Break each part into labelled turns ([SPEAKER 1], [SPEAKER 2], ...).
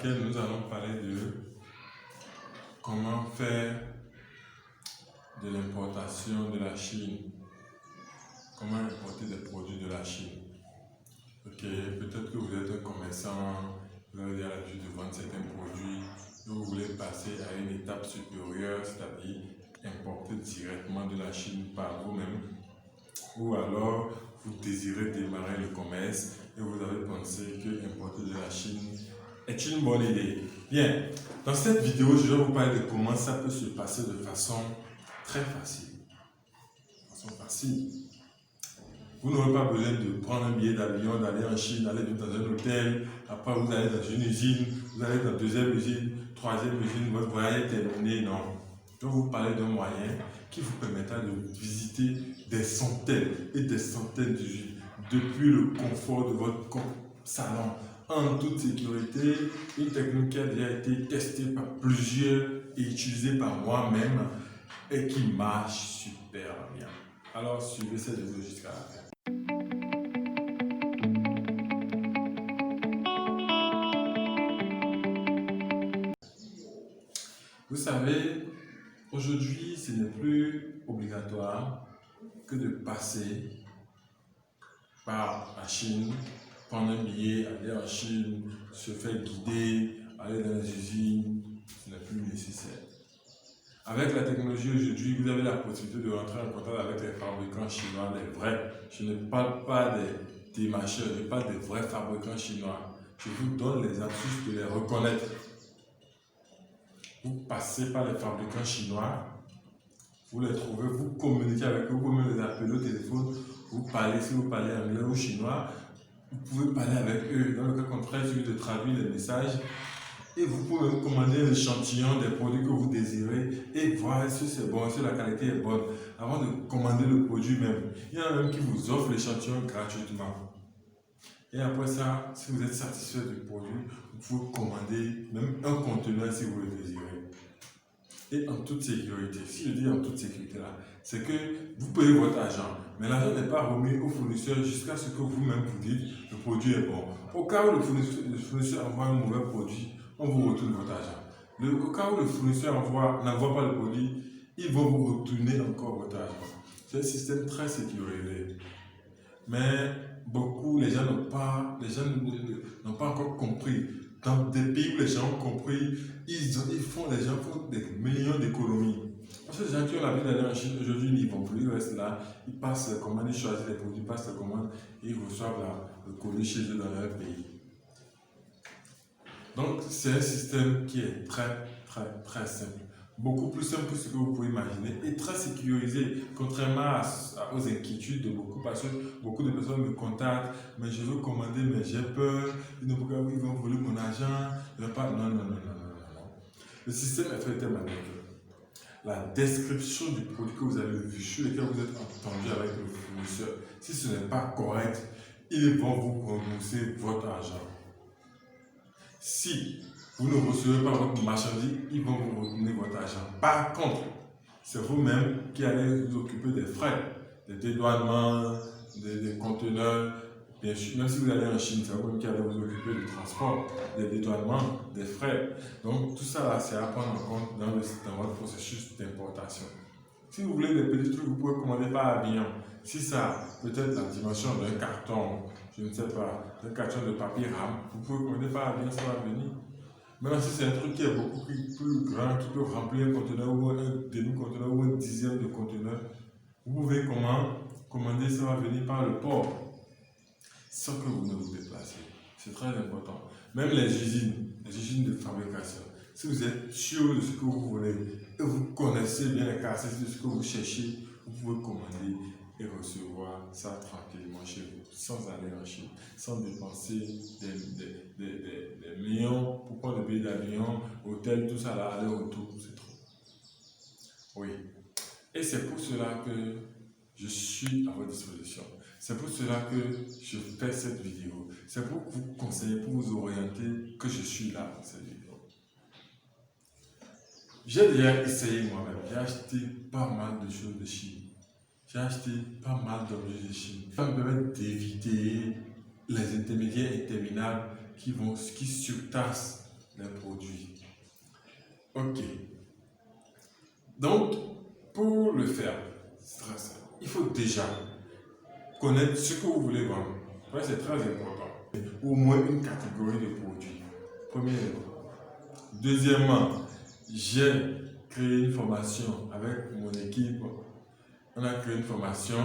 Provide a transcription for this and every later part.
[SPEAKER 1] laquelle nous allons parler de comment faire de l'importation de la Chine. Comment importer des produits de la Chine. Ok, peut-être que vous êtes un commerçant, vous avez l'habitude de vendre certains produits, et vous voulez passer à une étape supérieure, c'est-à-dire importer directement de la Chine par vous-même. Ou alors, vous désirez démarrer le commerce et vous avez pensé que importer de la Chine est une bonne idée. Bien, dans cette vidéo, je vais vous parler de comment ça peut se passer de façon très facile. Vous n'aurez pas besoin de prendre un billet d'avion, d'aller en Chine, d'aller dans un hôtel, après vous allez dans une usine, vous allez dans la deuxième usine, troisième usine, votre voyage est terminé, non. Je vais vous parler d'un moyen qui vous permettra de visiter des centaines et des centaines d'usines depuis le confort de votre salon, en toute sécurité, une technique qui a déjà été testée par plusieurs et utilisée par moi-même et qui marche super bien. Alors suivez cette vidéo jusqu'à la fin. Vous savez, aujourd'hui, ce n'est plus obligatoire que de passer par la Chine, prendre un billet, aller en Chine, se faire guider, aller dans les usines, ce n'est plus nécessaire. Avec la technologie aujourd'hui, vous avez la possibilité de rentrer en contact avec les fabricants chinois, les vrais. Je ne parle pas des démarcheurs, je parle des vrais fabricants chinois. Je vous donne les astuces de les reconnaître. Vous passez par les fabricants chinois, vous les trouvez, vous communiquez avec eux, vous pouvez les appeler au téléphone, vous parlez, si vous parlez anglais ou chinois, vous pouvez parler avec eux. Dans le cas contraire, il suffit de traduire les messages et vous pouvez même commander l'échantillon des produits que vous désirez et voir si c'est bon, si la qualité est bonne avant de commander le produit même. Il y en a même qui vous offrent l'échantillon gratuitement. Et après ça, si vous êtes satisfait du produit, vous pouvez commander même un conteneur si vous le désirez. Et en toute sécurité. Si je dis en toute sécurité là, c'est que vous payez votre argent, mais l'argent n'est pas remis au fournisseur jusqu'à ce que vous-même vous dites le produit est bon. Au cas où le fournisseur envoie un mauvais produit, on vous retourne votre argent. Au cas où le fournisseur n'envoie pas le produit, ils vont vous retourner encore votre argent. C'est un système très sécurisé. Mais les gens n'ont pas encore compris. Dans des pays où les gens ont compris, les gens font des millions d'économies. Parce que les gens qui ont l'habitude d'aller en Chine, aujourd'hui, ils n'y vont plus, ils restent là, ils passent la commande, ils choisissent les produits, ils passent la commande et ils reçoivent le colis chez eux dans leur pays. Donc, c'est un système qui est très, très, très simple. Beaucoup plus simple que ce que vous pouvez imaginer et très sécurisé, contrairement aux inquiétudes de beaucoup, parce que beaucoup de personnes me contactent, mais je veux commander, mais j'ai peur, ils vont voler mon argent, non. Le système est fait de telle manière que la description du produit que vous avez vu, sur lequel vous êtes entendu avec le fournisseur, si ce n'est pas correct, ils vont vous rembourser votre argent. Si vous ne recevez pas votre marchandise, ils vont vous retourner votre argent. Par contre, c'est vous-même qui allez vous occuper des frais, des dédouanements, des conteneurs. Bien sûr, même si vous allez en Chine, c'est vous-même qui allez vous occuper du transport, des dédouanements, des frais. Donc tout ça, c'est à prendre en compte dans votre processus d'importation. Si vous voulez des petits trucs, vous pouvez commander par avion. Si ça peut-être la dimension d'un carton, je ne sais pas, d'un carton de papier rame, vous pouvez commander par avion, ça va venir. Maintenant, si c'est un truc qui est beaucoup plus grand, qui peut remplir un conteneur ou un demi-conteneur ou un dixième de conteneur, vous pouvez commander, ça va venir par le port, sans que vous ne vous déplacez. C'est très important. Même les usines de fabrication. Si vous êtes sûr de ce que vous voulez et vous connaissez bien les caractéristiques de ce que vous cherchez, vous pouvez commander et recevoir ça tranquillement chez vous, sans aller en Chine, sans dépenser des millions pour prendre le billet d'avion, hôtel, tout ça là, aller-retour, c'est trop. Oui. Et c'est pour cela que je suis à votre disposition. C'est pour cela que je fais cette vidéo. C'est pour vous conseiller, pour vous orienter que je suis là pour cette vidéo. J'ai déjà essayé moi-même. J'ai acheté pas mal de choses de Chine. J'ai acheté pas mal d'objets de Chine. Ça me permet d'éviter les intermédiaires interminables qui surtassent les produits. Ok. Donc, pour le faire, c'est très simple. Il faut déjà connaître ce que vous voulez vendre. Ouais, c'est très important. Au moins une catégorie de produits. Premièrement. Deuxièmement, j'ai créé une formation avec mon équipe. On a créé une formation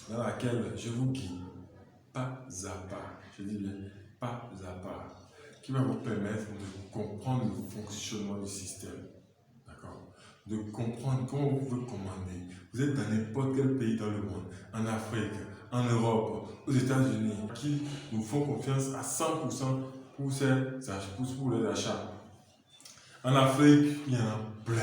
[SPEAKER 1] dans laquelle je vous guide pas à pas, je dis bien pas à pas, qui va vous permettre de comprendre le fonctionnement du système. D'accord? De comprendre comment vous pouvez commander. Vous êtes dans n'importe quel pays dans le monde, en Afrique, en Europe, aux États-Unis, qui nous font confiance à 100% pour les achats. En Afrique, il y en a plein.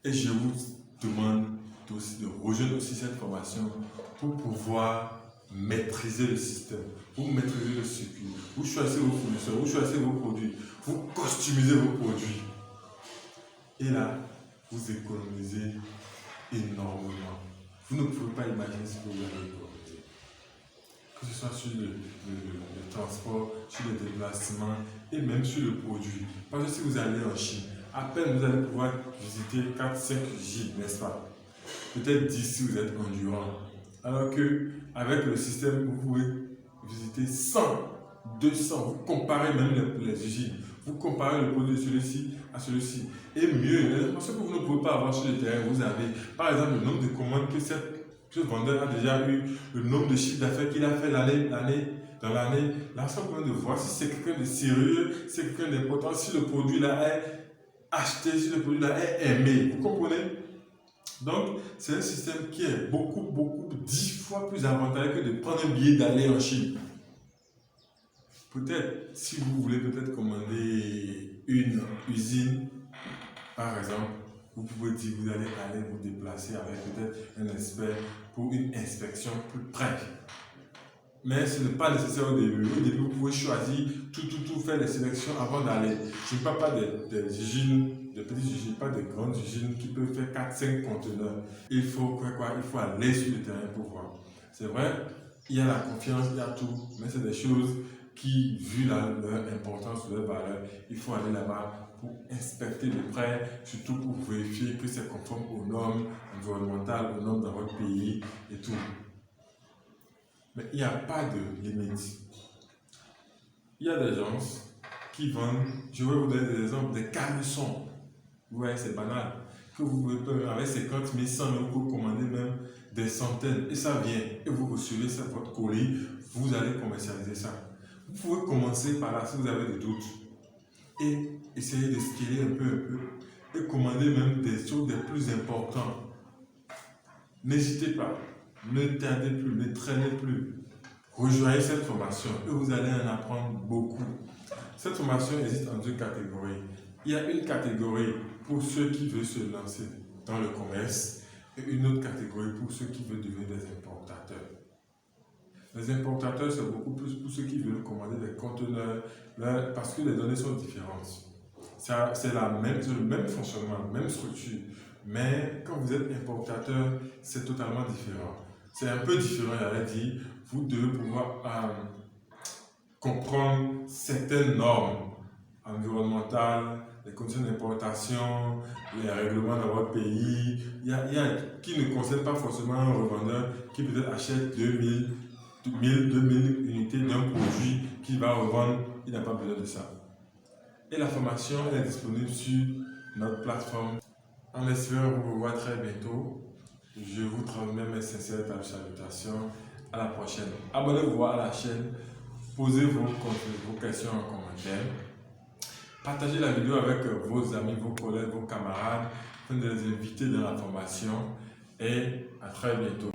[SPEAKER 1] Et je vous demande aussi de rejoindre aussi cette formation pour pouvoir maîtriser le système, vous maîtrisez le circuit, vous choisissez vos fournisseurs, vous choisissez vos produits, vous customisez vos produits. Et là, vous économisez énormément. Vous ne pouvez pas imaginer ce que vous allez économiser. Que ce soit sur le transport, sur le déplacement et même sur le produit. Parce que si vous allez en Chine, à peine vous allez pouvoir visiter 4-5 gîtes, n'est-ce pas? Peut-être 10 si vous êtes endurant. Alors qu'avec le système, vous pouvez visiter 100, 200, vous comparez même les usines, vous comparez le produit de celui-ci à celui-ci. Et mieux, parce que vous ne pouvez pas avoir sur le terrain, vous avez par exemple le nombre de commandes que ce vendeur a déjà eu, le nombre de chiffres d'affaires qu'il a fait dans l'année. Là, ça vous de voir si c'est quelqu'un de sérieux, si c'est quelqu'un d'important, si le produit là est acheté, si le produit là est aimé. Vous comprenez? Donc, c'est un système qui est beaucoup, 10 fois plus avantageux que de prendre un billet d'aller en Chine. Peut-être, si vous voulez peut-être commander une usine, par exemple, vous pouvez dire que vous allez vous déplacer avec peut-être un expert pour une inspection plus près. Mais ce n'est pas nécessaire au début. Au début, vous pouvez choisir tout, faire des sélections avant d'aller. Je ne parle pas des usines, de petites usines, pas de grandes usines qui peuvent faire 4-5 conteneurs. Il faut quoi? Il faut aller sur le terrain pour voir. C'est vrai, il y a la confiance, il y a tout, mais c'est des choses qui, vu leur importance, leur valeur, il faut aller là-bas pour inspecter de près, surtout pour vérifier que c'est conforme aux normes environnementales, aux normes dans votre pays et tout. Mais il n'y a pas de limite. Il y a des gens qui vendent, je vais vous donner des exemples, des caleçons. Vous voyez, c'est banal. Que vous pouvez, avec 50 000, 100 000, vous commandez même des centaines. Et ça vient. Et vous recevez ça, votre colis, vous allez commercialiser ça. Vous pouvez commencer par là si vous avez des doutes. Et essayer de scaler un peu. Et commander même des choses les plus importantes. N'hésitez pas. Ne tardez plus, ne traînez plus. Rejoignez cette formation et vous allez en apprendre beaucoup. Cette formation existe en 2 catégories. Il y a une catégorie pour ceux qui veulent se lancer dans le commerce et une autre catégorie pour ceux qui veulent devenir des importateurs. Les importateurs, c'est beaucoup plus pour ceux qui veulent commander des conteneurs parce que les données sont différentes. C'est le même fonctionnement, la même structure. Mais quand vous êtes importateur, c'est totalement différent. C'est un peu différent, j'allais dire. Vous devez pouvoir comprendre certaines normes environnementales, les conditions d'importation, les règlements dans votre pays. Il y a qui ne concerne pas forcément un revendeur qui peut-être achète 2000 unités d'un produit qu'il va revendre. Il n'a pas besoin de ça. Et la formation est disponible sur notre plateforme. En espérant vous revoir très bientôt. Je vous transmets mes sincères salutations. À la prochaine. Abonnez-vous à la chaîne. Posez vos questions en commentaire. Partagez la vidéo avec vos amis, vos collègues, vos camarades, afin de les inviter dans la formation. Et à très bientôt.